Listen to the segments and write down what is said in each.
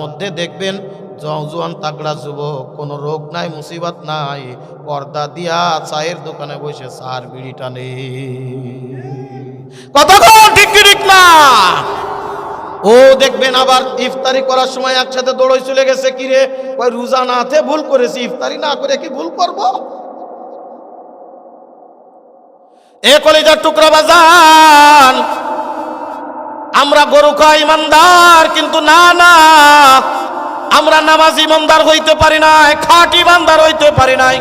মধ্যে দেখবেন জওয়ান তাগড়া যুবক, কোনো রোগ নাই মুসিবত নাই, পর্দা দিয়া চায়ের দোকানে বসে চার বিড়ি টানে। কথা ঠিক ঠিক না? ও দেখবেন আবার ইফতারি করার সময় একসাথে দৌড়ই চলে গেছে, কিরে ওই রোজা না হাতে ভুল করেছি, ইফতারি না করে কি ভুল করব? এ কলিজার টুকরা বাজান, আমরা গরু খাই ইমানদার, কিন্তু না না, আমরা নামাজি ইমানদার হইতে পারি নাই, খাঁটি ইমানদার হইতে পারি নাই।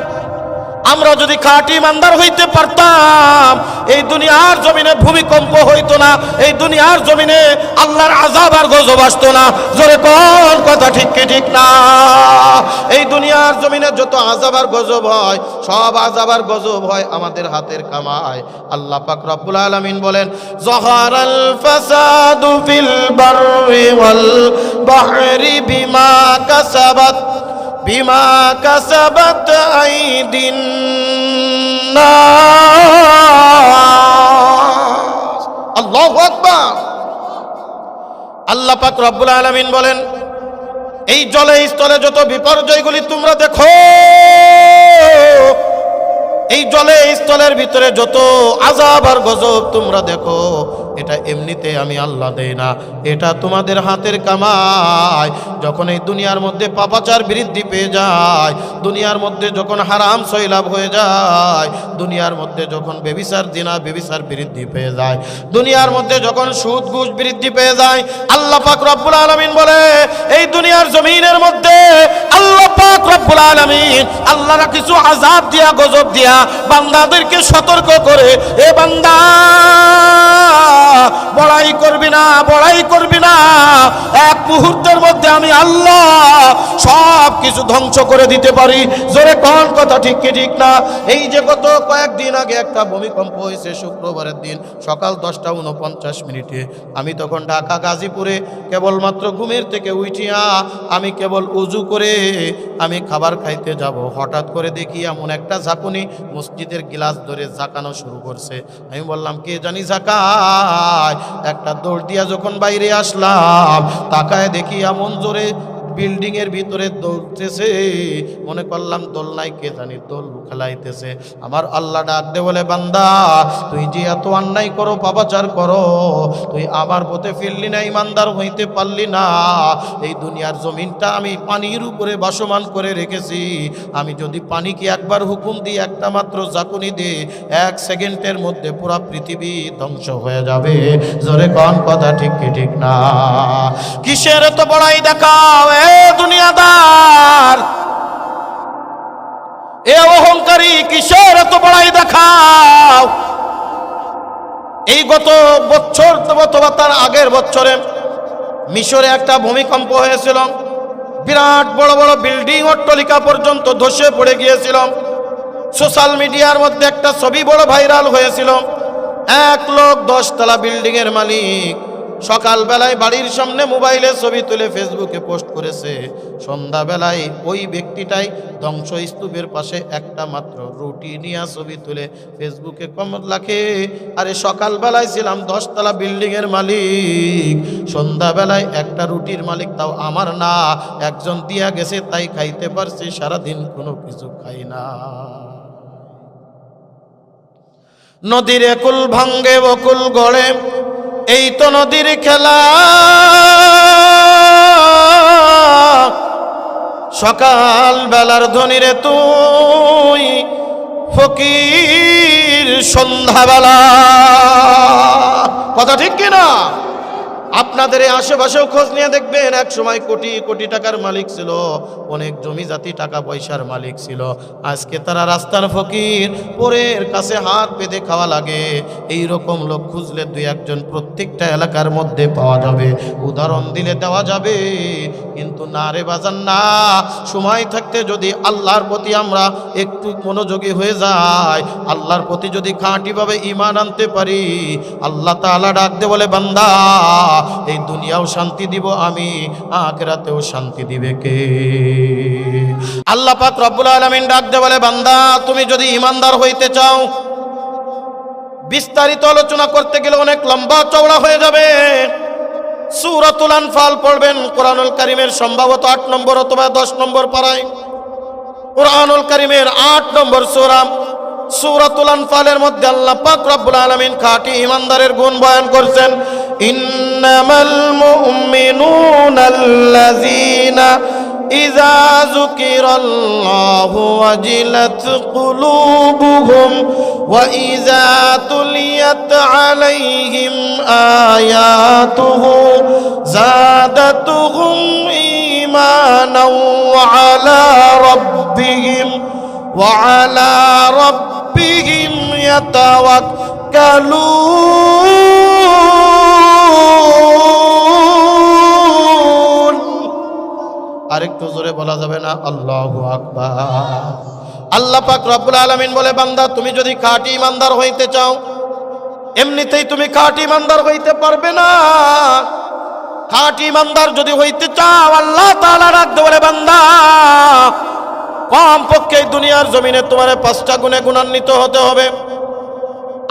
আমরা যদি খাঁটি ইমানদার হইতে পারতাম, এই দুনিয়ার জমিনে ভূমিকম্প হইতো না, এই দুনিয়ার জমিনে আল্লাহর আযাব আর গজব আসতো না। জোরে কোন কথা ঠিক কি ঠিক না? এই দুনিয়ার জমিনে যত আযাব আর গজব হয়, সব আযাব আর গজব হয় আমাদের হাতের কামাই। আল্লাহ পাক রব্বুল আলামিন বলেন, যাহারাল ফাসাদু ফিল বাররি ওয়াল বাহরি বিমা কাসাবাত আইদিন নাস। আল্লাহু আকবার। আল্লাহ পাক রব্বুল আলামিন বলেন, এই জলে স্থলে যত বিপর্যয়গুলি তোমরা দেখো, এই জলে স্থলের ভিতরে যত আযাব আর গজব তোমরা দেখো, এটা এমনিতে আমি আল্লাহ দেই না, এটা তোমাদের হাতের কামাই। যখন এই দুনিয়ার মধ্যে পাপাচার বৃদ্ধি পেয়ে যায়, দুনিয়ার মধ্যে যখন হারাম সয়লাভ হয়ে যায়, দুনিয়ার মধ্যে যখন ব্যভিচার জিনা ব্যভিচার বৃদ্ধি পেয়ে যায়, দুনিয়ার মধ্যে যখন সুদ ঘুষ বৃদ্ধি পেয়ে যায়, আল্লাহ পাক রব্বুল আলামিন বলে, এই দুনিয়ার জমিনের মধ্যে আল্লাহ পাক রব্বুল আলামিন আল্লাহরা কিছু আযাব দিয়া গজব দিয়া বান্দাদেরকে সতর্ক করে, এ বান্দা বড়াই করবি না, বড়াই করবি না, এক মুহূর্তের মধ্যে আমি আল্লাহ সব কিছু ধ্বংস করে দিতে পারি। জোরে কোন কথা ঠিক কি ঠিক না? এই যে গত কয়েকদিন আগে একটা ভূমিকম্প হয়েছে শুক্রবারের দিন সকাল 10:49, আমি তখন ঢাকা গাজীপুরে কেবলমাত্র ঘুমের থেকে উঠিয়া আমি কেবল উজু করে আমি খাবার খাইতে যাব, হঠাৎ করে দেখি এমন একটা ঝাঁকুনি মসজিদের গ্লাস ধরে ঝাঁকানো শুরু করছে। আমি বললাম, কে জানি ঝাঁকায়। একটা দৌড় দিয়া যখন বাইরে আসলাম, তাকায় দেখি এমন জোরে বিল্ডিং এর ভিতরে দৌড়তেছে, মনে করলাম দোলনায় কে জানি দোল খেলাইতেছে। আমার আল্লাহ ডাক দে বলে, বান্দা তুই যে এত অন্যায় করো, পাপাচার করো, তুই আমার পথে ফিরলি না, ইমানদার হইতে পারলি না। এই দুনিয়ার জমিনটা আমি পানির উপরে বাসমান করে রেখেছি, আমি যদি পানিকে একবার হুকুম দিই, একটা মাত্র ঝাঁকুনি দে, 1 সেকেন্ডের মধ্যে পুরা পৃথিবী ধ্বংস হয়ে যাবে। জোরে কোন কথা ঠিক কি ঠিক না? কিসের এত বড়াই দেখাও দুনিয়াদার, এ অহংকারী, কিসের এত বড়াই দেখাও? এই গত বছর অথবা তার আগের বছরে মিশরে একটা ভূমিকম্প হয়েছিল, বিরাট বড় বড় বিল্ডিং অট্টালিকা পর্যন্ত ধসে পড়ে গিয়েছিল। সোশ্যাল মিডিয়ার মধ্যে একটা ছবি বড় ভাইরাল হয়েছিল। এক লোক 10 তলা বিল্ডিং এর মালিক, সকালবেলায় বাড়ির সামনে মোবাইলে ছবি তুলে ফেসবুকে পোস্ট করেছে, সন্ধ্যাবেলায় ওই ব্যক্তিটাই ধ্বংসস্তূপের পাশে একটা মাত্র রুটি নিয়ে ছবি তুলে ফেসবুকে কমেন্ট লেখে, আরে সকালবেলায় ছিলাম 10 তলা বিল্ডিং এর মালিক, সন্ধ্যাবেলায় একটা রুটির মালিক তাও আমার না, একজন দিয়া গেছে তাই খাইতে পারছি, সারাদিন কোনো কিছু খাই না। নদীর একুল ভাঙ্গে বকুল গড়ে, এই তো নদীর খেলা, সকাল বেলার ধনীরে তুই ফকির সন্ধ্যাবেলা। কথা ঠিক কিনা? আপনাদের এই আশেপাশেও খোঁজ নিয়ে দেখবেন, এক সময় কোটি কোটি টাকার মালিক ছিল, অনেক জমি জাতি টাকা পয়সার মালিক ছিল, আজকে তারা রাস্তার ফকির, পরের কাছে হাত পেতে খাওয়া লাগে। এই রকম লোক খুঁজলে 2-1 প্রত্যেকটা এলাকার মধ্যে পাওয়া যাবে, উদাহরণ দিলে দেওয়া যাবে, কিন্তু না রে বাজান না। সময় থাকতে যদি আল্লাহর প্রতি আমরা একটু মনোযোগী হয়ে যাই, আল্লাহর প্রতি যদি খাঁটিভাবে ঈমান আনতে পারি, আল্লাহ তাআলা ডাক দে বলে, বান্দা এই দুনিয়াও শান্তি দিব আমি, আখিরাতেও শান্তি দিবে কে? আল্লাহ পাক রব্বুল আলামিন ডাক দে বলে, বান্দা তুমি যদি ঈমানদার হইতে চাও, বিস্তারিত আলোচনা করতে গেলে অনেক লম্বা চওড়া হয়ে যাবে। সূরাতুল আনফাল পড়বেন, কোরআনুল কারীমের সম্ভবত 8 নম্বর অথবা 10 নম্বর পারায়, কোরআনুল কারীমের 8 নম্বর সূরা সূরাতুল আনফালের মধ্যে আল্লাহ পাক রব্বুল আলামিন খাঁটি ঈমানদারের গুণ বয়ান করছেন। ইন্নামাল মুমিনুনাল্লাযীনা ইযা যুকিরাল্লাহু ওয়াজিলাত কুলুবুহুম ওয়া ইযা তুলিয়াত আলাইহিম আয়াতুহু যাদাতুহুম ঈমানাও ওয়া আলা রাব্বিহিম ইয়াতাওয়াক্কালুন। আরেকটু জোরে বলা যাবে না? আল্লাহু আকবার। আল্লাহ পাক রব্বুল আলামিন বলে, বান্দা তুমি যদি খাঁটি ঈমানদার হইতে চাও, এমনিতেই তুমি খাঁটি ঈমানদার হইতে পারবে না। খাঁটি ঈমানদার যদি হইতে চাও, আল্লাহ তাআলা ডাকতে বলে, বান্দা কম পক্ষে দুনিয়ার জমিনে তোমার 5টা গুণে গুণান্বিত হতে হবে।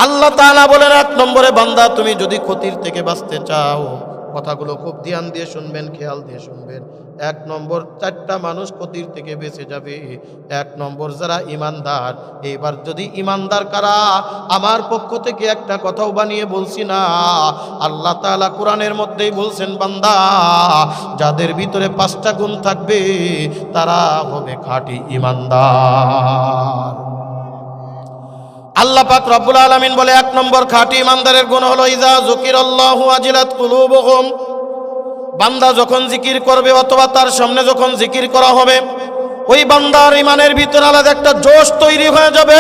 আল্লাহ তাআলা বলেন, 1 নম্বরে, বান্দা তুমি যদি ক্ষতির থেকে বাঁচতে চাও, কথাগুলো খুব ধ্যান দিয়ে শুনবেন, খেয়াল দিয়ে শুনবেন। 1 নম্বর, 4টা মানুষ ক্ষতির থেকে বেঁচে যাবে। 1 নম্বর যারা ঈমানদার। এবার যদি ঈমানদার কারা, আমার পক্ষ থেকে একটা কথাও বানিয়ে বলছি না, আল্লাহ তাআলা কোরআনের মধ্যেই বলছেন, বান্দা যাদের ভিতরে 5টা গুণ থাকবে তারা হবে খাঁটি ঈমানদার। আল্লাহ পাক রব্বুল আলামিন বলে, 1 নম্বর খাঁটি ঈমানদারের গুণ হলো ইযা যুকিরাল্লাহু ওয়াজিলাত কুলুবুহুম। বান্দা যখন জিকির করবে অথবা তার সামনে যখন জিকির করা হবে, ওই বান্দার ঈমানের ভিতরে আলাদা একটা জোশ তৈরি হয়ে যাবে।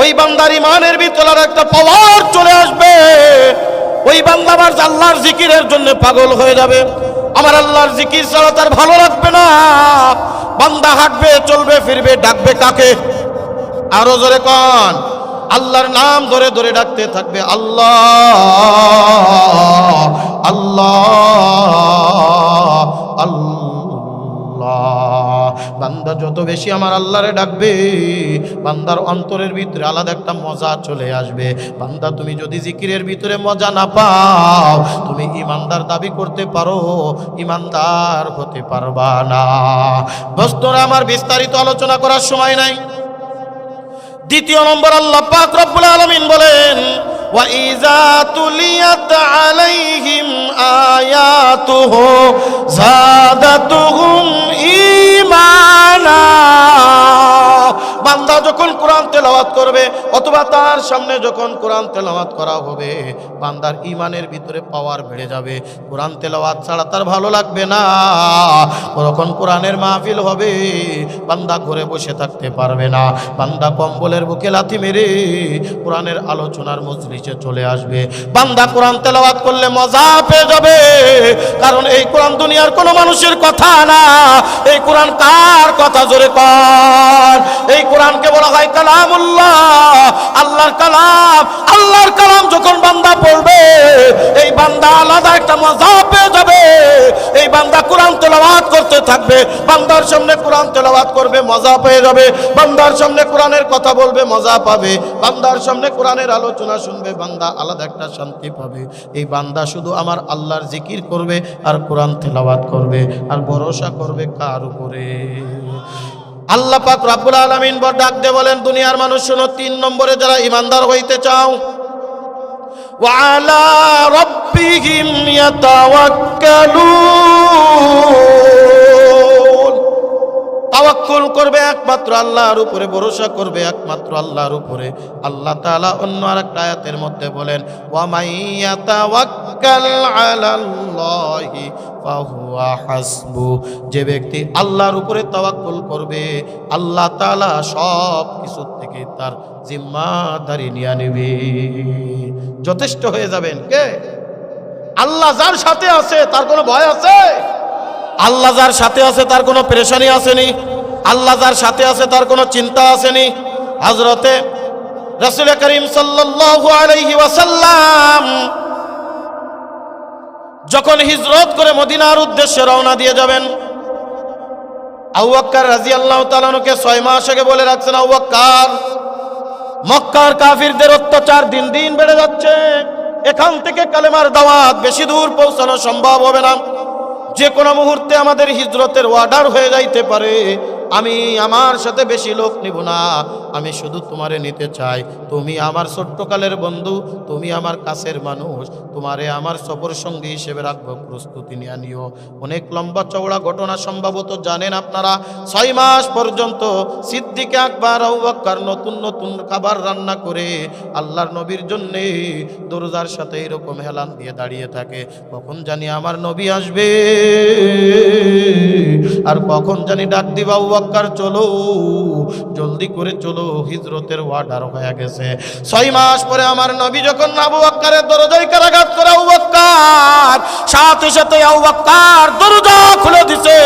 ওই বান্দার ঈমানের ভিতরে আলাদা একটা পাওয়ার চলে আসবে। ওই বান্দা আবার আল্লাহর জিকিরের জন্য পাগল হয়ে যাবে। আমার আল্লাহর জিকির ছাড়া তার ভালো লাগবে না। বান্দা হাঁটবে, চলবে, ফিরবে, ডাকবে কাকে? আরো জোরে কোন? আল্লাহর নাম ধরে ধরে ডাকতে থাকবে, আল্লাহ আল্লাহ আল্লাহ। বান্দা যত বেশি আমার আল্লাহরে ডাকবে, বান্দার অন্তরের ভিতরে আলাদা একটা মজা চলে আসবে। বান্দা তুমি যদি জিকিরের ভিতরে মজা না পাও, তুমি ঈমানদার দাবি করতে পারো, ঈমানদার হতে পারবা না। দোস্তরা আমার, বিস্তারিত আলোচনা করার সময় নাই। 2 নম্বর, আল্লাহ পাক রব্বুল আলামিন বলেন, ওয়া ইযা তুলিয়াত আলাইহিম আয়াতুহু যাদাতুহুম ঈমানা। বান্দা যখন কোরআন তেলাওয়াত করবে অথবা তার সামনে যখন কোরআন তেলাওয়াত করা হবে, বান্দার ঈমানের ভিতরে পাওয়ার বেড়ে যাবে। কোরআন তেলাওয়াত ছাড়া তার ভালো লাগবে না। যখন কোরআনের মাহফিল হবে, বান্দা ঘরে বসে থাকতে পারবে না। বান্দা কম্বলের বুকে লাথি মেরে কোরআনের আলোচনার মজলিসে চলে আসবে। বান্দা কোরআন তেলাওয়াত করলে মজা পেয়ে যাবে, কারণ এই কোরআন দুনিয়ার কোনো মানুষের কথা না। এই কোরআন কার কথা? জোরে কর। এই কোরআনকে বলা হয় কালামুল্লাহ, আল্লাহর কালাম। আল্লাহর কালাম যখন বান্দা পড়বে, এই বান্দা আলাদা একটা মজা পেয়ে যাবে। এই বান্দা কোরআন তেলাওয়াত করতে থাকবে, বান্দার সামনে কোরআন তেলাওয়াত করবে, মজা পেয়ে যাবে। বান্দার সামনে কোরআনের কথা বলবে, মজা পাবে। বান্দার সামনে কোরআনের আলোচনা শুনবে, বান্দা আলাদা একটা শান্তি পাবে। এই বান্দা শুধু আমার আল্লাহর জিকির করবে আর কোরআন তেলাওয়াত করবে, আর ভরসা করবে কার উপরে? আল্লাহ পাক রব্বুল আলামিন ডাক দিয়ে বলেন, দুনিয়ার মানুষ শোনো, 3 নম্বরে যারা ঈমানদার হইতে চাও, ওয়া আলা রাব্বিহিম ইয়াতাওয়াক্কালুন। তাওয়াক্কুল করবে একমাত্র আল্লাহর উপরে, ভরসা করবে একমাত্র আল্লাহর উপরে। আল্লাহ তাআলা অন্য আরেকটা আয়াতের মধ্যে বলেন, ওয়া মাইয়াতাওয়াক্কাল আলাল্লাহি ফাহুয়া হাসবু। যে ব্যক্তি আল্লাহর উপরে তাওয়াক্কুল করবে, আল্লাহ তাআলা সব কিছু থেকে তার জিম্মাদারি নিয়ে নেবে, যথেষ্ট হয়ে যাবেন। কে? আল্লাহ যার সাথে আছে তার কোনো ভয় আছে? আল্লাহ যার সাথে আছে তার কোনো পেরেশানি আসেনি। আল্লাহ যার সাথে আছে তার কোনো চিন্তা আসেনি। হযরতে রাসূল করিম সাল্লাল্লাহু আলাইহি ওয়াসাল্লাম যখন হিজরত করে মদিনার উদ্দেশ্যে রওনা দিয়ে যাবেন, আবু বকর রাদিয়াল্লাহু তাআলা কে 6 মাস আগে বলে রাখছেন, আবু বকর, মক্কার কাফিরদের অত্যাচার দিন দিন বেড়ে যাচ্ছে। এখান থেকে কালেমার দাওয়াত বেশি দূর পৌঁছানো সম্ভব হবে না। যে কোনো মুহূর্তে আমাদের হিজরতের অর্ডার হয়ে যাইতে পারে। আমি আমার সাথে বেশি লোক নিব না, আমি শুধু তোমারে নিতে চাই। তুমি আমার ছোট্টকালের বন্ধু, তুমি আমার কাছের মানুষ, তোমারে আমার সফর সঙ্গী হিসেবে রাখবো, প্রস্তুতি নিয়ে নিও। অনেক লম্বা চওড়া ঘটনা সম্ভবত জানেন আপনারা। 6 মাস পর্যন্ত সিদ্দিক আকবর আবু বকর নতুন নতুন খাবার রান্না করে আল্লাহর নবীর জন্যে দরজার সাথে এরকম হেলান দিয়ে দাঁড়িয়ে থাকে, কখন জানি আমার নবী আসবে, আর কখন জানি ডাক দিবা আবু বকর চলো, জলদি করে চলো, হিজরতের অর্ডার হয়ে গেছে। 6 মাস পরে আমার নবী যখন আবু বকরের দরজায় কারাঘাত করে, আবু বকর সাথে সাথে আবু বকর দরজা খুলে দিছে,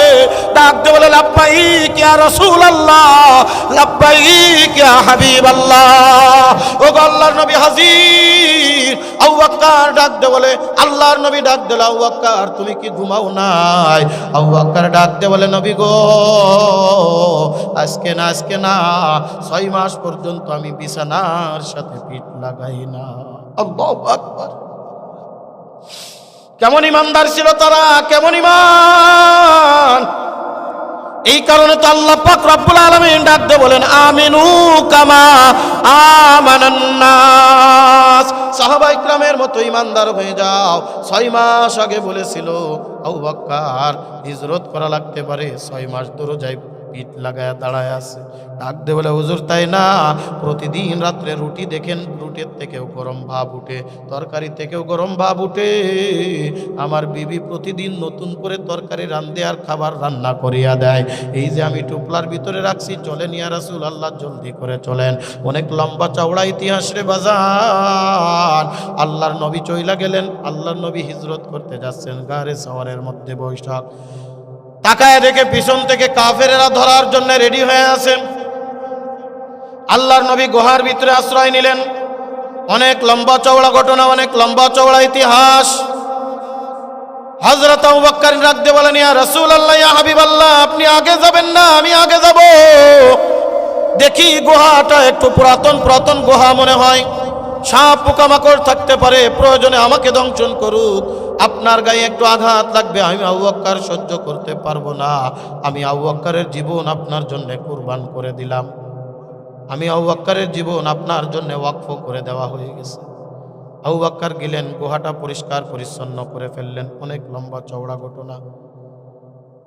ডাক দিয়ে বলে লাব্বাইক ইয়া রাসূলুল্লাহ, লাব্বাইক ইয়া হাবিবাল্লাহ। ও আল্লাহর নবী হাজির। আবু বকর ডাক দিয়ে বলে, আল্লাহর নবী ডাক দিল, আবু বকর তুমি কি ঘুমাও নাই? আবু বকর ডাক দিয়ে বলে, নবী গো আজকে না 6 মাস পর্যন্ত আমি বিছানার সাথে পিঠ লাগাই না। আল্লাহু আকবার। কেমন ইমানদার ছিল তারা, কেমন ইমান! এই কারণে তো আল্লাহ পাক রব্বুল আলামিন ডাক দিয়ে বলেন, আমিনু কামা আমানান নাস। সাহাবা ইকরামের মতো ইমানদার হয়ে যাও। 6 মাস আগে বলেছিল আবু বকর হিজরত করা লাগতে পারে, 6 মাস দরজায় পিঠ লাগায় দাঁড়ায় আছে। ডাক দে বলে, হুজুর তাই না, প্রতিদিন রাত্রে রুটি দেখেন, রুটির থেকেও গরম ভাব উঠে, তরকারি থেকেও গরম ভাব উঠে। আমার বিবি প্রতিদিন নতুন করে তরকারি রান্ধে আর খাবার রান্না করিয়া দেয়। এই যে আমি টুপলার ভিতরে রাখছি, চলেন ইয়া রাসূলুল্লাহ, জলদি করে চলেন। অনেক লম্বা চওড়া ইতিহাস রে বাজান। আল্লাহর নবী চইলা গেলেন, আল্লাহর নবী হিজরত করতে যাচ্ছেন, গারে সাওয়ারের মধ্যে বৈশাখ। তাকায় দেখে পিছন থেকে কাফেরেরা ধরার জন্য রেডি হয়ে আছে। আল্লাহর নবী গুহার ভিতরে আশ্রয় নিলেন। অনেক লম্বা চওড়া ঘটনা, অনেক লম্বা চওড়া ইতিহাস। হযরত আবু বকর ডাক দিয়ে বলেন, ইয়া রাসূলুল্লাহ, ইয়া হাবিবাল্লাহ, আপনি আগে যাবেন না, আমি আগে যাব। দেখি গুহাটা একটু পুরাতন গুহা মনে হয়, সাপ পোকামাকড় থাকতে পারে, প্রয়োজনে আমাকে দংশন করুক, আপনার গায়ে একটু আঘাত লাগবে, আমি আবু বকর সহ্য করতে পারবো না। আমি আবু বকরের জীবন আপনার জন্য কুরবান করে দিলাম, আমি আবু বকরের জীবন আপনার জন্য ওয়াকফ করে দেওয়া হয়ে গেছে। আবু বকর গেলেন, গুহাটা পরিষ্কার পরিচ্ছন্ন করে ফেললেন। অনেক লম্বা চওড়া ঘটনা।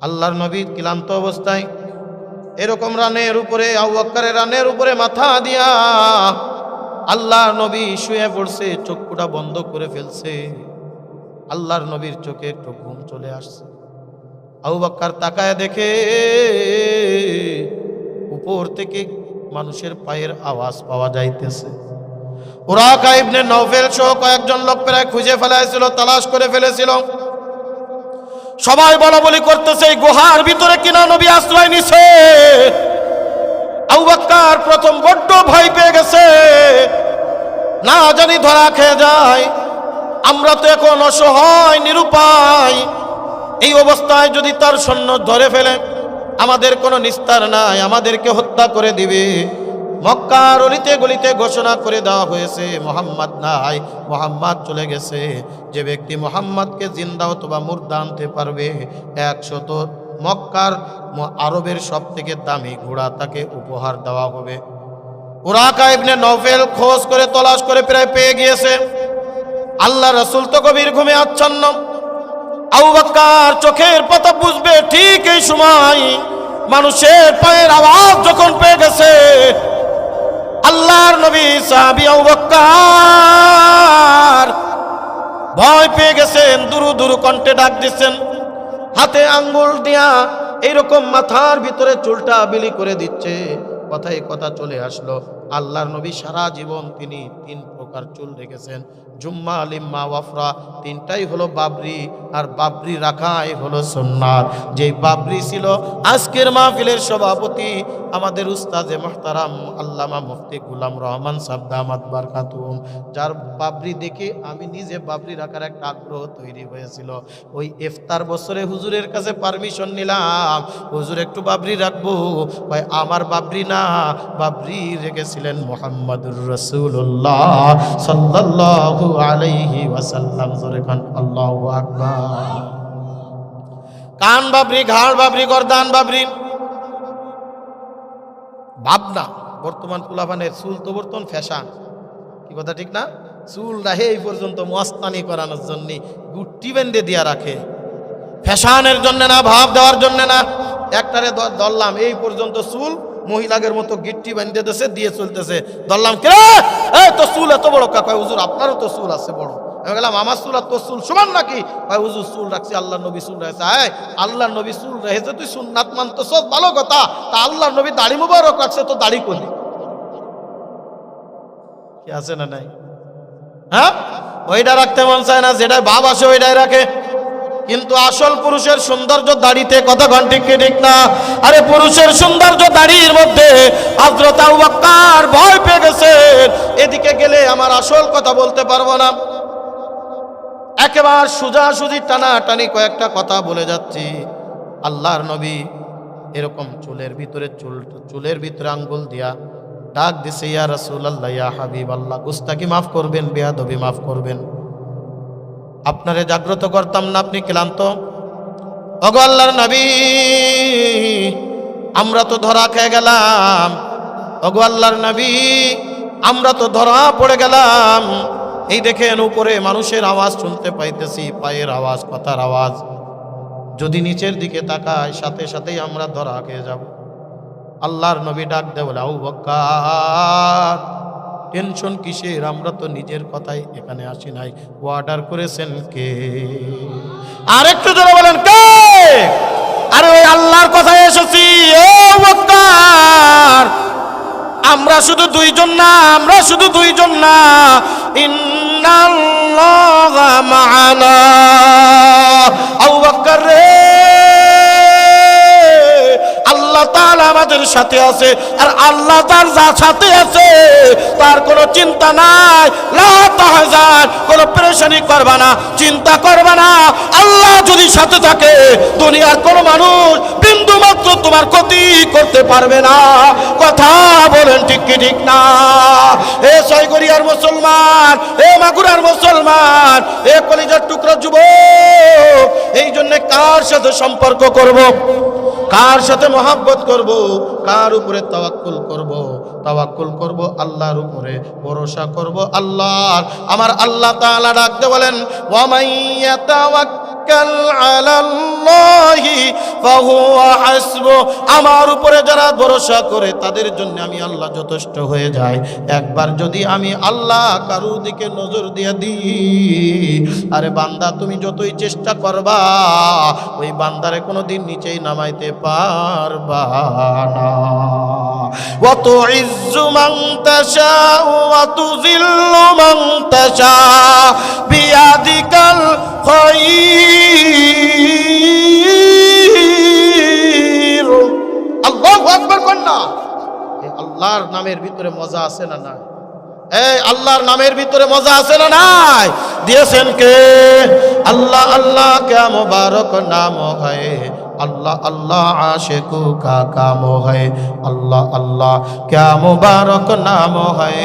আল্লাহর নবী ক্লান্ত অবস্থায় এরকম রানের উপরে, আবু বকরের রানের উপরে মাথা দিয়া আল্লাহর নবী শুয়ে পড়ছে, চোখটা বন্ধ করে ফেলছে। আল্লাহর নবীর চোখে একটু ঘুম চলে আসছে। আবু বকর তাকায় দেখে উপর থেকে মানুষের পায়ের আওয়াজ পাওয়া যাইতেছে। উরাকা ইবনে নওফেল সহ কয়েকজন লোক প্রায় খুঁজে ফেলাইছিল, তালাশ করে ফেলেছিল। সবাই বলা বলি করতেছে এই গুহার ভিতরে কিনা নবী আশ্রয় নিছে। আবু বকর প্রথম বড্ড ভয় পেয়ে গেছে, না জানি ধরা খেয়ে যায়। আমরা তো এখন অসহায় নিরুপায়, এই অবস্থায় যদি তার সৈন্য ধরে ফেলে, আমাদের কোনো নিস্তার নাই, আমাদেরকে হত্যা করে দিবে। মক্কার অলিতে গলিতে ঘোষণা করে দেওয়া হয়েছে মুহাম্মদ নাই, মুহাম্মদ চলে গেছে। যে ব্যক্তি মুহাম্মদকে জিন্দা অথবা মুর্দা আনতে পারবে, 100 মক্কার আরবের সব থেকে দামি ঘোড়া তাকে উপহার দেওয়া হবে। উরাকা ইবনে নওফেল খোঁজ করে তলাশ করে প্রায় পেয়ে গিয়েছে। আল্লাহ রাসূল তো গভীর ঘুমে আচ্ছন্ন। আবু বকর চোখের পাতা বুঝবে ঠিক এই সময় মানুষের পায়ের আওয়াজ যখন পেয়ে গেছে, আল্লাহর নবী সাহাবী আবু বকর ভয় পেয়ে গেছেন, দুরু দুরু কণ্ঠে ডাক দিচ্ছেন, হাতে আঙ্গুল দিয়া এইরকম মাথার ভিতরে চুলটা বিলি করে দিচ্ছে। কথায় কথা চলে আসলো, আল্লাহর নবী সারা জীবন তিনি 3 প্রকার চুল রেখেছেন, জুম্মা, লিম্মা, ওয়াফরা। 3টাই হলো বাবরি, আর বাবরি রাখাই হলো সুন্নাত। যেই বাবরি ছিল আজকের মাহফিলের সভাপতি আমাদের উস্তাদে মুহতারাম আল্লামা মুফতি গোলাম রহমান সাহেব দামাত বারকাতুহুম, যার বাবরি দেখে আমি নিজে বাবরি রাখার একটা আগ্রহ তৈরি হয়েছিল। ওই ইফতার বছরে হুজুরের কাছে পারমিশন নিলাম, হুজুর একটু বাবরি রাখবো। ভাই আমার বাবরি না, বাবরি রেখেছিল ছিলেন মুহাম্মাদুর রাসূলুল্লাহ সাল্লাল্লাহু আলাইহি ওয়াসাল্লাম। জোরে খান আল্লাহু আকবার। কান বাবরি, ঘাড় বাবরি, গর্দান বাবরি, ভাবনা। বর্তমান পোলাপানের চুল তো বর্তমান ফ্যাশন, কি কথা ঠিক না? চুল রাখে এই পর্যন্ত মস্তানি করানোর জন্য গুটি বেঁধে দিয়া রাখে, ফ্যাশনের জন্য না, ভাব দেওয়ার জন্য না। একটারে ধরলাম এই পর্যন্ত চুল মহিলাদের মতো গিট্টি বেঁধে দিতেছে, দিয়ে চলতেছে। ধরলাম কে, এই তো চুল এত বড় কা? কয় হুজুর আপনারও তো চুল আছে বড়। আমি গেলাম আমার চুল আর তোর চুল সমান নাকি? কয় হুজুর চুল রাখছি, আল্লাহ নবী চুল রেখেছে। হ্যাঁ, আল্লাহ নবী চুল রেখেছে, তুই সুন্নাত মানতো, সব ভালো কথা। তা আল্লাহ নবী দাড়ি মুবারক রাখছে, তো দাড়ি করলি কি আছে না নাই? হ্যাঁ, ওইটা রাখতে মন চায় না, যেটা ভাব আসে ওইটাই রাখে। কিন্তু আসল পুরুষের সৌন্দর্য দাড়িতে। কথা ঠিক কি ঠিক না? আরে পুরুষের সৌন্দর্য দাড়ির মধ্যে। হযরত আবু বকর ভয় পেয়ে গেছেন, এদিকে গেলে আমার আসল কথা বলতে পারবো না। একেবারে সোজাসুজি টানাটানি কয়েকটা কথা বলে যাচ্ছি। আল্লাহর নবী এরকম চুলের ভিতরে আঙ্গুল দিয়া ডাক দিছে, ইয়া রাসূলুল্লাহ, ইয়া হাবিবাল্লাহ, গুস্তাকি মাফ করবেন, বেয়াদবি মাফ করবেন। আপনারে জাগ্রত করতাম না, আপনি ক্লান্ত। ওগো আল্লাহর নবী, আমরা তো ধরা খেয়ে গেলাম। ওগো আল্লাহর নবী, আমরা তো ধরা পড়ে গেলাম। এই দেখেন উপরে মানুষের আওয়াজ শুনতে পাইতেছি, পায়ের আওয়াজ, কথার আওয়াজ। যদি নিচের দিকে তাকাই, সাথে সাথেই আমরা ধরা খেয়ে যাব। আল্লাহর নবী ডাক দেয়, বলে আবু বকর, টেনশন কিসের? আমরা তো নিজের কথাই এখানে আসি নাই, অর্ডার করেছেন কে? আরেকটু জোরে বলেন কে? আরে ওই আল্লাহর কথায় এসেছি। ও বকর, আমরা শুধু দুইজন না, আমরা শুধু দুইজন না। ইন্নাল্লাহা মা'ানা। আবু বকর রে, আল্লাহ তাআলা আমাদের সাথে আছে। আর আল্লাহ তার সাথে আছে, তার কোনো চিন্তা নাই। লা তাহজান, কোনো পেরেশানি করবা না, চিন্তা করবা না। আল্লাহ যদি সাথে থাকে, দুনিয়ার কোনো মানুষ বিন্দু মাত্র তোমার ক্ষতি করতে পারবে না। কথা বলেন ঠিক কি ঠিক না? এ ছয়গড়িয়ার মুসলমান, এ মাগুরার মুসলমান, এ কলিজার টুকরা যুবক, এই জন্য কার সাথে সম্পর্ক করব, কার সাথে মহব্বত করব, কার উপরে তাওয়াক্কুল করব? তাওয়াক্কুল করব আল্লাহর উপরে, ভরসা করব আল্লাহর। আমার আল্লাহ তাআলা ডাকতে বলেন, ওয়া মাইয়াতাওয়াক্কাল আলাল্লাহি ফাহুয়া হাসবু। আমার উপরে যারা ভরসা করে তাদের জন্য আমি আল্লাহ যথেষ্ট হয়ে যাই। একবার যদি আমি আল্লাহ কারোর দিকে নজর দিয়ে দিই, আরে বান্দা তুমি যতই চেষ্টা করবা, ওই বান্দারে কোনোদিন নিচেই নামাইতে পারবা না। ওয়া তুইজ্জু মান তাশাউ ওয়া তুযিল্লু মান তাশাউ বিয়াদিকাল খায়র। আল্লাহু আকবার কন্যা। এই আল্লাহর নামের ভিতরে মজা আছে না নাই? এই আল্লাহর নামের ভিতরে মজা আছে না নাই? দিয়েছেন কে? আল্লাহ। আল্লাহ क्या मुबारक नाम है, अल्लाह अल्लाह आशिकू का काम है। अल्लाह अल्लाह क्या मुबारक नाम है,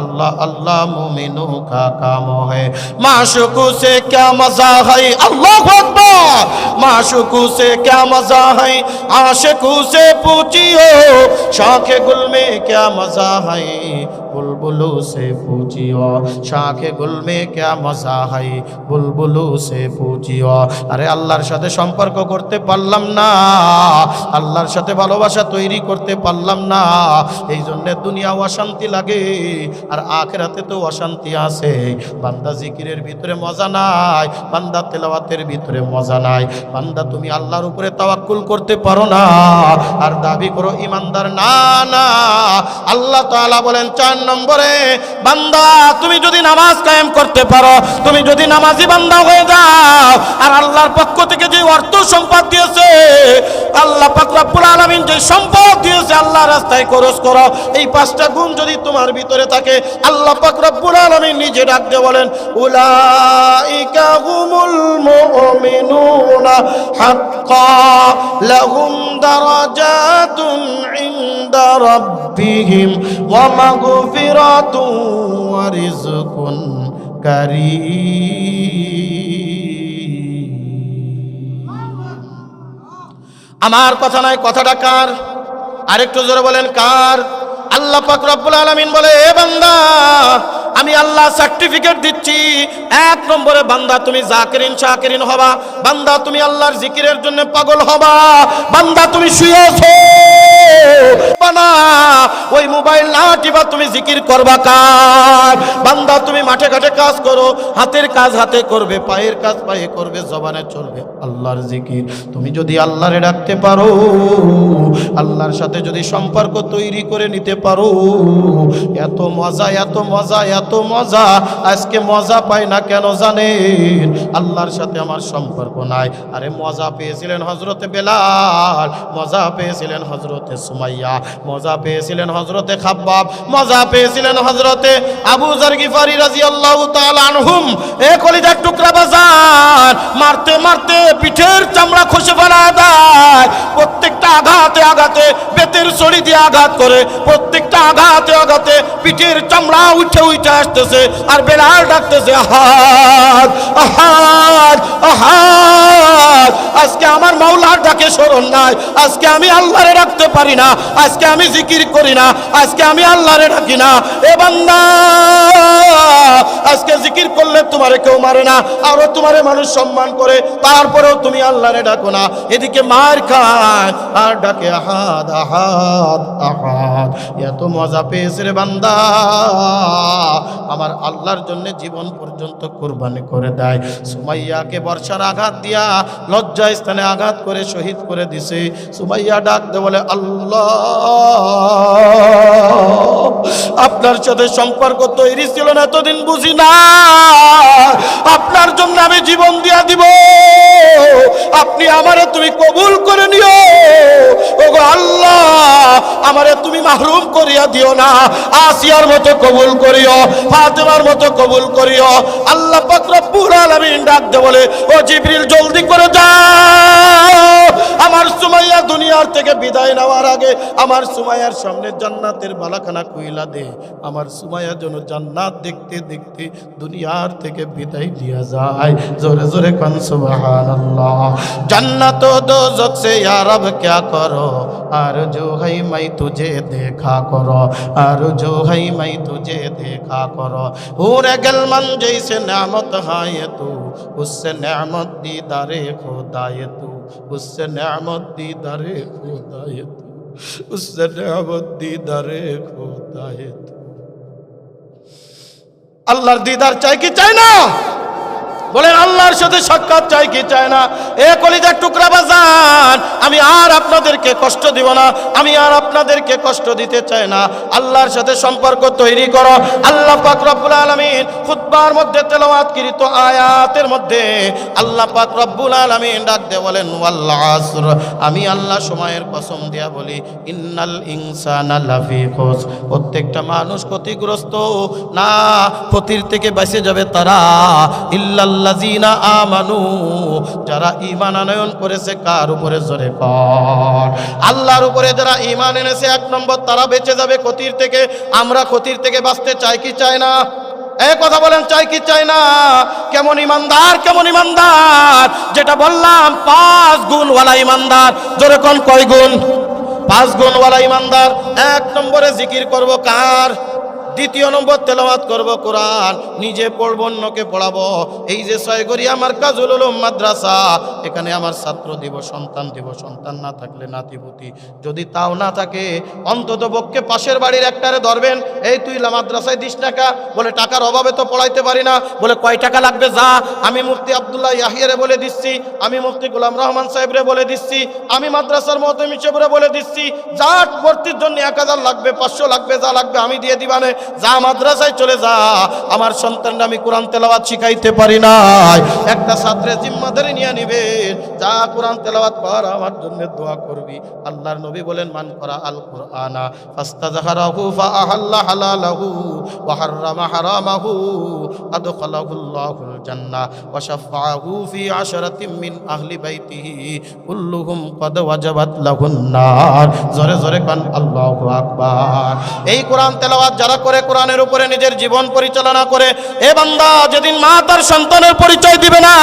अल्लाह अल्लाह मुमिनों का काम है। माशूकू से क्या मजा है, अल्लाहु अकबर। माशूकू से क्या मजा है, आशिकू से पूछियो। शाखे गुल में क्या मजा है, बुलबुलू से पूछियो। शाखे गुल में क्या मजा है, बुलबुलू से पूछियो। अरे আল্লাহর সাথে সম্পর্ক করতে পারলাম না, আল্লাহর সাথে ভালোবাসা তৈরি করতে পারলাম না, এই জন্য দুনিয়া অশান্তি লাগে, আর আখিরাতে তো অশান্তি আছে। বান্দা জিকিরের ভিতরে মজা নাই, বান্দা তেলাওয়াতের ভিতরে মজা নাই। বান্দা তুমি আল্লাহর উপরে তাওয়াক্কুল করতে পারো না, আর দাবি করো ইমানদার। না না, আল্লাহ তাআলা বলেন 4 নম্বরে, বান্দা তুমি যদি নামাজ কায়েম করতে পারো, তুমি যদি নামাজি বান্দা হয়ে যাও, আর আল্লাহর পক্ষ থেকে যে অর্থ সম্পদ দিয়েছে আল্লাহ পাক রব্বুল আলামিন যে সম্পদ দিয়েছে আল্লাহ রাস্তায় খরচ করো। এই 5টা গুণ যদি তোমার ভিতরে থাকে, আল্লাহ পাক রব্বুল আলামিন নিজে ডাক দিয়ে বলেন, উলাইকা হুমুল মুমিনুনা হাক্কা লাহুম দারাজাতুন ইনদা রাব্বিহিম ওয়া মাগফিরাতুন ওয়া রিজকুন কারীম। আমার কথা নয়, কথাটা কার? আরেকটু জোরে বলেন কার? আল্লাহ পাক রব্বুল আলামিন বলে, এ বান্দা আমি আল্লাহ সার্টিফিকেট দিচ্ছি, 1 নম্বরে বান্দা তুমি জাকিরিন শাকিরিন হবা, বান্দা তুমি আল্লাহর জিকিরের জন্য পাগল হবা, বান্দা তুমি শুয়ে আছো না ওই মোবাইল না টিপা তুমি জিকির করবা কার? বান্দা তুমি মাঠে ঘাটে কাজ করো, হাতের কাজ হাতে করবে, পায়ের কাজ পায়ে করবে, জবানে চলবে আল্লাহর জিকির। তুমি যদি আল্লাহরে ডাকতে পারো, আল্লাহর সাথে যদি সম্পর্ক তৈরি করে নিতে পারো, এত মজা এত মজা এত মজা। আজকে মজা পাই না কেন জানেন? আল্লাহর সাথে আমার সম্পর্ক নাই। আরে মজা পেয়েছিলেন হযরতে বেলাল, মজা পেয়েছিলেন হযরতে সুমাইয়া, মজা পেয়েছিলেন হযরতে খাব্বাব, মজা পেয়েছিলেন হযরতে আবু যর গিফারি রাদিয়াল্লাহু তাআলা আনহুম। এ কলিজার টুকরা বাজার মারতে মারতে পিঠের চামড়া খসে ফেলা দেয়। প্রত্যেকটা আঘাতে আঘাতে বেতের ছড়ি দিয়ে আঘাত করে, প্রত্যেকটা আঘাতে আঘাতে পিঠের চামড়া উঠে উঠে আসতেছে, আর বেলাল ডাকতেছে আহাদ আহাদ আহাদ। আজকে আমার মাওলার ডাকে স্মরণ নাই, আজকে আমি আল্লাহরে ডাকতে পারি না, আজকে আমি জিকির করি না, আজকে আমি আল্লাহরে ডাকি না। এ বান্দা আজকে জিকির করলে তোমারে কেউ মারে না, আরো তোমারে মানুষ সম্মান করে, তারপরেও তুমি আল্লাহরে ডাকো না। এদিকে মার খায় আর ডাকে আহাদ আহাদ আহাদ। এত মজা পেয়েছে রে বান্দা, আমার আল্লাহর জন্য জীবন পর্যন্ত কুরবানি করে দেয়। সুমাইয়াকে বর্ষার আঘাত দিয়া লজ্জা স্থানে আঘাত করে শহীদ করে দিছে। সুমাইয়া ডাক দে বলে, আল্লাহ আপনার সাথে সম্পর্ক তৈরি ছিল না এতদিন বুঝি না, আপনার জন্য আমি জীবন দিয়া দিব, আপনি আমারে তুমি কবুল করে নিও। ওগো আল্লাহ আমারে তুমি মাহরুম করিয়া দিও না, আসিয়ার মতো কবুল করিও, ফাতেমার মতো কবুল করিও। আল্লাহ পাক রব্বুল আলামিন ডাক দে বলে, ও জিবরিল জলদি করে যাও, আমার সুমাইয়া দুনিয়ার থেকে বিদায় নেওয়ার আগে আমার সুমাইয়ার সামনে জান্নাতের বালাখানা খুইলা দে। আমার সুমাইয়া যেন জান্নাত দেখতে দেখতে দুনিয়ার থেকে বিদায় দিয়া যায়। জোরে জোরে কান সুবহানাল্লাহ। जन्नत दोज़ख से या रब क्या करो, आरज़ू है मैं तुझे देखा करो, आरज़ू है मैं तुझे देखा करो। हूरे गलमन जैसे नेमत है ये तू, उससे नेमत दीदारे खुदा ये तू, उससे नेमत दीदारे खुदा ये तू, उससे नेमत दीदारे खुदा ये तू। अल्लाहर दीदार चाय की चाय ना বলেন, আল্লাহর সাথে সাক্ষাৎ চাই কি চায় না? এ কলিজার টুকরা বাজান, আমি আর আপনাদেরকে কষ্ট দিব না, আমি আর আপনাদেরকে কষ্ট দিতে চাই না। আল্লাহর সাথে সম্পর্ক তৈরি করো। আল্লাহ পাক রব্বুল আলামিন খুতবার মধ্যে তেলাওয়াতকৃত আয়াতের মধ্যে আল্লাহ পাক রব্বুল আলামিন ডাক দিয়ে বলেন, ওয়াল আসর, আমি আল্লাহ সময়ের কসম দিয়া বলি, ইন্নাল ইনসানা লাফি খুসর, প্রত্যেকটা মানুষ ক্ষতিগ্রস্ত না, ক্ষতির থেকে বেঁচে যাবে তারা, ইল্লাল্লাযিনা আমানু, যারা ঈমান আনয়ন করেছে। কার উপরে? জোরে কর, আল্লাহর উপরে যারা ঈমান এনেছে 1 নম্বর, তারা বেঁচে যাবে ক্ষতির থেকে। আমরা ক্ষতির থেকে বাঁচতে চাই কি চাই না? এই কথা বলেন, চাই কি চাই না? কেমন ইমানদার, কেমন ইমানদার? যেটা বললাম 5 গুণওয়ালা ইমানদার। জোরে কোন কয় গুণ? 5 গুণওয়ালা ইমানদার। 1 নম্বরে জিকির করব কার? 2 নম্বর তেলাওয়াত করব কোরআন, নিজে পড়ব, অন্যকে পড়াবো। এই যে 6 গড়িয়া মার্কাজুল উলুম মাদ্রাসা, এখানে আমার ছাত্র দিব, সন্তান দিব, সন্তান না থাকলে নাতিপুতি, যদি তাও না থাকে অন্তত পক্ষে পাশের বাড়ির একটারে ধরবেন, এই তুই মাদ্রাসায় দিস টাকা, বলে টাকার অভাবে তো পড়াইতে পারি না, বলে কয় টাকা লাগবে যা, আমি মুফতি আব্দুল্লাহ ইয়াহিয়ারে বলে দিচ্ছি, আমি মুফতি গোলাম রহমান সাহেবরে বলে দিচ্ছি, আমি মাদ্রাসার মুহতামিম সাহেবরে বলে দিচ্ছি, যা ভর্তির জন্য 1000 লাগবে, 500 লাগবে, যা লাগবে আমি দিয়ে দিবানে। যা মাদ্রাসায় চলে যা, আমার সন্তানরা আমি কোরআন তেলাওয়াত শিখাইতে পারি নাই। একটা ছাত্রের জিম্মাদারি নিয়ে নিবে, যা কোরআন তেলাওয়াত কর, আমার জন্য দোয়া করবি। আল্লাহর নবী বলেন, মান করা আল কুরআনা ফাস্তাযহারাহু ফাআহাল্লা হালালাহু ওয়া হাররামা হারামাহু আদখালাহুল্লাহুল জান্নাহ ওয়া শাফাআহু ফি আশরাতিন মিন আহলি বাইতিহি কুল্লুহুম ক্বাদ ওয়াজাবাত লাহুন নার। জোরে জোরে কান আল্লাহু আকবার। এই কোরআন তেলাওয়াত যারা করে, কোরআনের উপরে নিজের জীবন পরিচালনা করে, এ বান্দা, যেদিন মা তার সন্তানের পরিচয় দিবে না,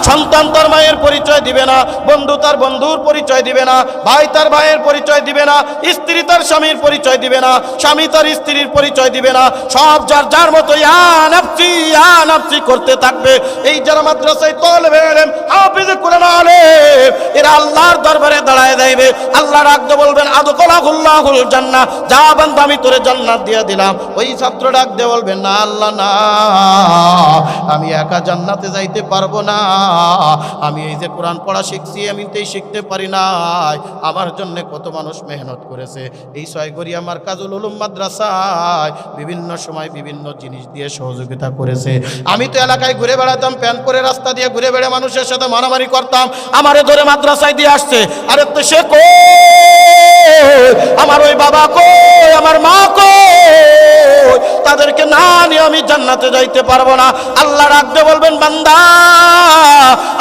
সন্তান তার মায়ের পরিচয় দিবে না, বন্ধু তার বন্ধুর পরিচয় দিবে না, ভাই তার ভাইয়ের পরিচয় দিবে না, স্ত্রী তার স্বামীর পরিচয় দিবে না, স্বামী তার স্ত্রীর পরিচয় দিবে না, সব যার যার মতো ইয়া নাফসি করতে থাকবে। এই যারা মাদ্রাসায় তালেবে ইলম, হাফেজে কোরআন আলেম, এরা আল্লাহর দরবারে দাঁড়ায় যাইবে। আল্লাহ রাখতে বলবেন, আদখালাহুল্লাহুল জান্নাহ, যা বান্দা আমি তোরে জান্নাত দিয়ে দিলাম। ওই ছাত্র ডাক দিয়ে বলবেন, না আল্লাহ না, আমি একা জান্নাতে যাইতে পারবো না, আমি এই যে কোরআন পড়া শিখছি আমি তো শিখতে পারি নাই, আমার জন্য কত মানুষ মেহনত করেছে। এই ছয়গড়িয়া মারকাজুল উলুম মাদ্রাসায় বিভিন্ন সময় বিভিন্ন জিনিস দিয়ে সহযোগিতা করেছে। আমি তো এলাকায় ঘুরে বেড়াতাম, প্যান্ট পরে রাস্তা দিয়ে ঘুরে বেড়ে মানুষের সাথে মারামারি করতাম, আমারে ধরে মাদ্রাসায় দিয়ে আসছে। আরে তো সে কই, আমার ওই বাবা কই, আমার মা কই, তাদেরকে না নিয়ে আমি জান্নাতে যাইতে পারবো না। আল্লাহ রাখতে বলবেন, বান্দা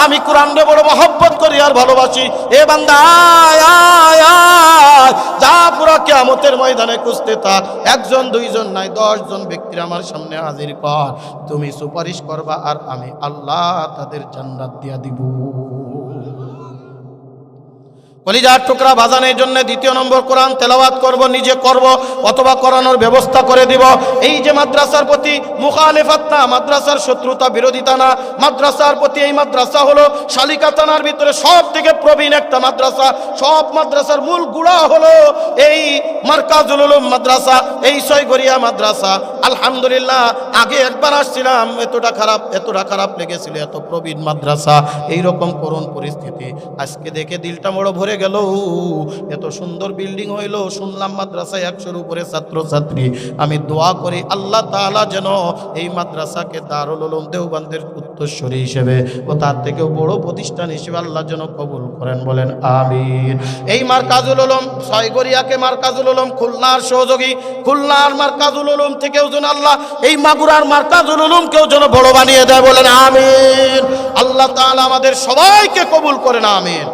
আমি কোরআনকে বড় মহব্বত করি আর ভালোবাসি, এ বান্দা আয় আয় আয়, যা পুরা কিয়ামতের ময়দানে খুঁজতে থাক, একজন দুইজন নাই 10 জন ব্যক্তির আমার সামনে হাজির কর, তুমি সুপারিশ করবা আর আমি আল্লাহ তাদের জান্নাত দিয়া দিব। কলিজার টুকরা বাজানের জন্য দ্বিতীয় নম্বর, কোরআন তেলাওয়াত করব, নিজে করব অথবা করানোর ব্যবস্থা করে দিব। এই যে মাদ্রাসার প্রতি মুখালেফাত না, মাদ্রাসার শত্রুতা বিরোধিতা না, মাদ্রাসার প্রতি, এই মাদ্রাসা হলো শালিকা থানার ভিতরে সব থেকে প্রবীণ একটা মাদ্রাসা, সব মাদ্রাসার মূল গুড়া হলো এই মারকাজুল উলুম মাদ্রাসা, এই ছয়গড়িয়া মাদ্রাসা। আলহামদুলিল্লাহ, আগে একবার আসছিলাম, এতটা খারাপ লেগেছিল, এত প্রবীণ মাদ্রাসা, এইরকম করুণ পরিস্থিতি। আজকে দেখে দিলটা বড় ভরে গেল, এত সুন্দর বিল্ডিং হইল, শুনলাম মাদ্রাসায় 100-র উপরে ছাত্রছাত্রী। আমি দোয়া করি আল্লাহ তাআলা যেন এই মাদ্রাসাকে দারুল উলুম দেওবন্দের উত্তরসূরি হিসেবে ও তার থেকেও বড় প্রতিষ্ঠান হিসেবে আল্লাহ যেন কবুল করেন, বলেন আমিন। এই মারকাজুল উলুম ছয়গড়িয়াকে মারকাজুল উলুম খুলনার সহযোগী, খুলনার মারকাজুল উলুম থেকেও যেন আল্লাহ এই মাগুরার মারকাজুল উলুমকেও যেন বড় বানিয়ে দেয়, বলেন আমিন। আল্লাহ তাআলা আমাদের সবাইকে কবুল করেন, আমিন।